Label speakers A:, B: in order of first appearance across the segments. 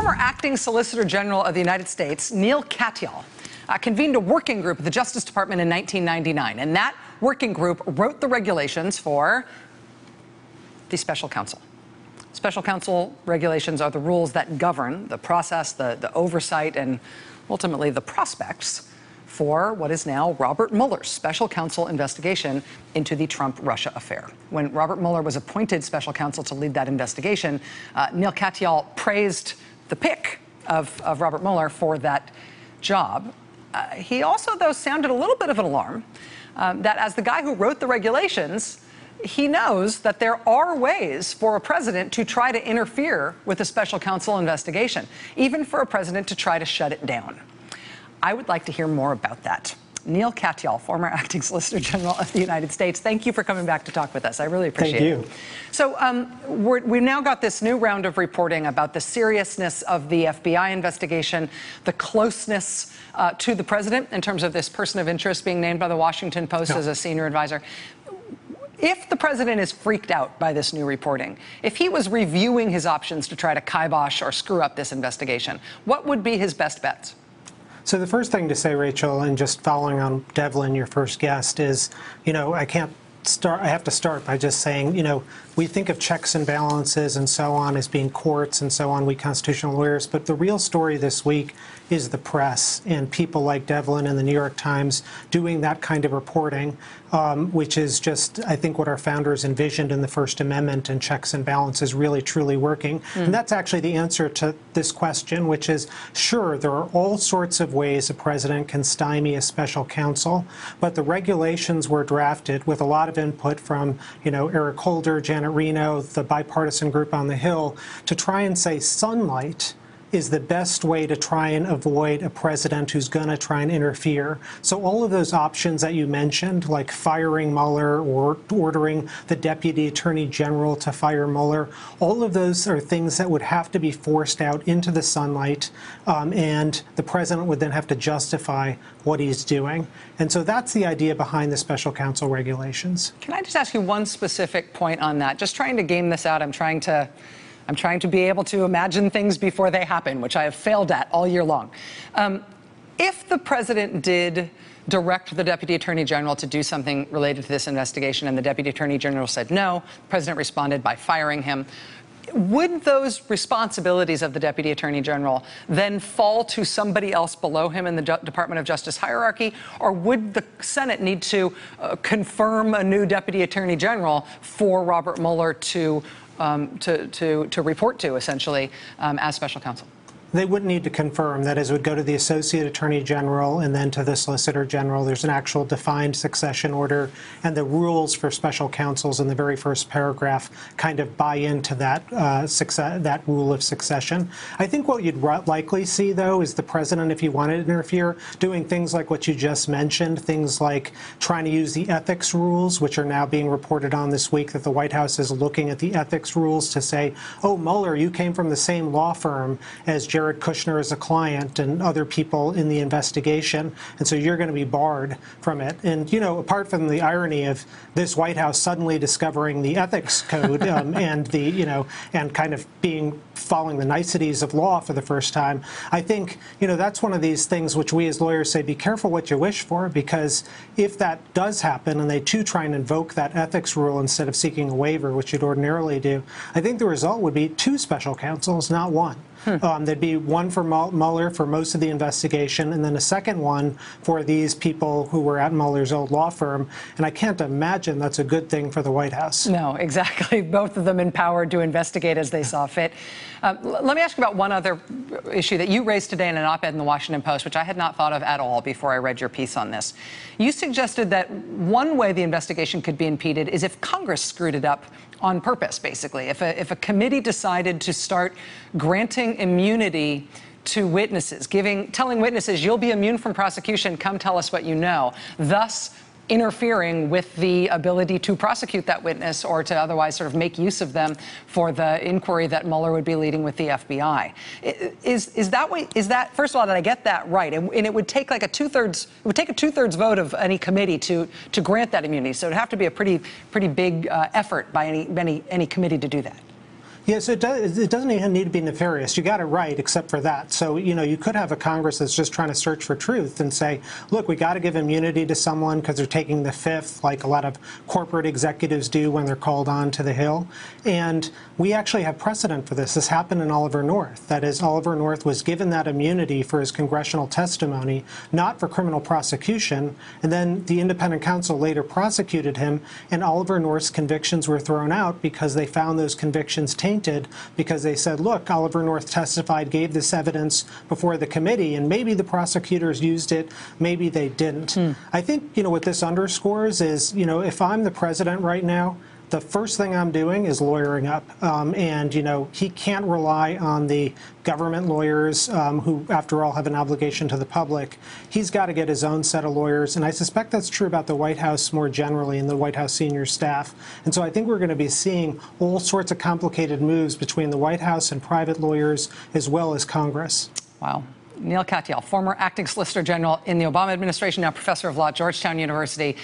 A: former acting Solicitor General of the United States, Neal Katyal, convened a working group at the Justice Department in 1999, and that working group wrote the regulations for the special counsel. Special counsel regulations are the rules that govern the process, the oversight, and ultimately the prospects for what is now Robert Mueller's special counsel investigation into the Trump-Russia affair. When Robert Mueller was appointed special counsel to lead that investigation, Neal Katyal praised the pick of Robert Mueller for that job. He also, though, sounded a little bit of an alarm that as the guy who wrote the regulations, he knows that there are ways for a president to try to interfere with a special counsel investigation, even for a president to try to shut it down. I would like to hear more about that. Neal Katyal, former acting Solicitor General of the United States, thank you for coming back to talk with us. I really appreciate it. Thank you. So we've now got this new round of reporting about the seriousness of the FBI investigation, the closeness to the president in terms of this person of interest being named by the Washington Post as a senior advisor. If the president is freaked out by this new reporting, if he was reviewing his options to try to kibosh or screw up this investigation, what would be his best bets?
B: So the first thing to say, Rachel, and just following on Devlin, your first guest, is, I have to start by just saying, we think of checks and balances and so on as being courts and so on, we constitutional lawyers, but the real story this week is the press and people like Devlin and the New York Times doing that kind of reporting, which is just, I think, what our founders envisioned in the First Amendment, and checks and balances really, truly working. And that's actually the answer to this question, which is, sure, there are all sorts of ways a president can stymie a special counsel, but the regulations were drafted with a lot of input from, Eric Holder, Janet Reno, the bipartisan group on the Hill, to try and say sunlight is the best way to try and avoid a president who's going to try and interfere. So all of those options that you mentioned, like firing Mueller or ordering the Deputy Attorney General to fire Mueller, all of those are things that would have to be forced out into the sunlight, and the president would then have to justify what he's doing. And so that's the idea behind the special counsel regulations.
A: Can I just ask you one specific point on that? Just trying to game this out, I'm trying to be able to imagine things before they happen, which I have failed at all year long. If the president did direct the Deputy Attorney General to do something related to this investigation and the Deputy Attorney General said no, the president responded by firing him, would those responsibilities of the Deputy Attorney General then fall to somebody else below him in the Department of Justice hierarchy, or would the Senate need to confirm a new Deputy Attorney General for Robert Mueller to report to, essentially, as special counsel?
B: They wouldn't need to confirm. That is, it would go to the Associate Attorney General and then to the Solicitor General. There's an actual defined succession order, and the rules for special counsels in the very first paragraph kind of buy into that that rule of succession. I think what you'd likely see, though, is the president, if he wanted to interfere, doing things like what you just mentioned, things like trying to use the ethics rules, which are now being reported on this week, that the White House is looking at the ethics rules to say, oh, Mueller, you came from the same law firm as Jared Kushner as a client and other people in the investigation, and so you're going to be barred from it. And, apart from the irony of this White House suddenly discovering the ethics code and the, and kind of following the niceties of law for the first time, I think, that's one of these things which we as lawyers say, be careful what you wish for, because if that does happen and they too try and invoke that ethics rule instead of seeking a waiver, which you'd ordinarily do, I think the result would be two special counsels, not one. There'd be one for Mueller for most of the investigation, and then a second one for these people who were at Mueller's old law firm. And I can't imagine that's a good thing for the White House.
A: No, exactly. Both of them empowered to investigate as they saw fit. Let me ask you about one other issue that you raised today in an op-ed in the Washington Post, which I had not thought of at all before I read your piece on this. You suggested that one way the investigation could be impeded is if Congress screwed it up on purpose, basically. If a committee decided to start granting immunity to witnesses, telling witnesses, you'll be immune from prosecution, come tell us what you know, thus interfering with the ability to prosecute that witness or to otherwise sort of make use of them for the inquiry that Mueller would be leading with the FBI. Is that first of all, did I get that right? And it would take like a two-thirds vote of any committee to grant that immunity. So it'd have to be a pretty big effort by any committee to do that.
B: Yes, it does. It doesn't even need to be nefarious. You got it right, except for that. So, you could have a Congress that's just trying to search for truth and say, look, we got to give immunity to someone because they're taking the fifth, like a lot of corporate executives do when they're called on to the Hill. And we actually have precedent for this. This happened in Oliver North. That is, Oliver North was given that immunity for his congressional testimony, not for criminal prosecution. And then the independent counsel later prosecuted him, and Oliver North's convictions were thrown out because they found those convictions tainted, because they said, look, Oliver North testified, gave this evidence before the committee, and maybe the prosecutors used it, maybe they didn't. I think, what this underscores is, if I'm the president right now, the first thing I'm doing is lawyering up. And, he can't rely on the government lawyers who, after all, have an obligation to the public. He's got to get his own set of lawyers. And I suspect that's true about the White House more generally and the White House senior staff. And so I think we're going to be seeing all sorts of complicated moves between the White House and private lawyers as well as Congress.
A: Wow. Neil Katyal, former acting Solicitor General in the Obama administration, now professor of law at Georgetown University,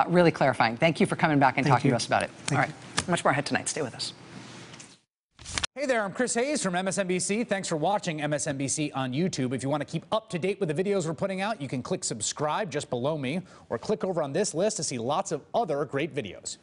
A: really clarifying. Thank you for coming back and talking to us about it. All right, much more ahead tonight. Stay with us.
C: Hey there, I'm Chris Hayes from MSNBC. Thanks for watching MSNBC on YouTube. If you want to keep up to date with the videos we're putting out, you can click subscribe just below me or click over on this list to see lots of other great videos.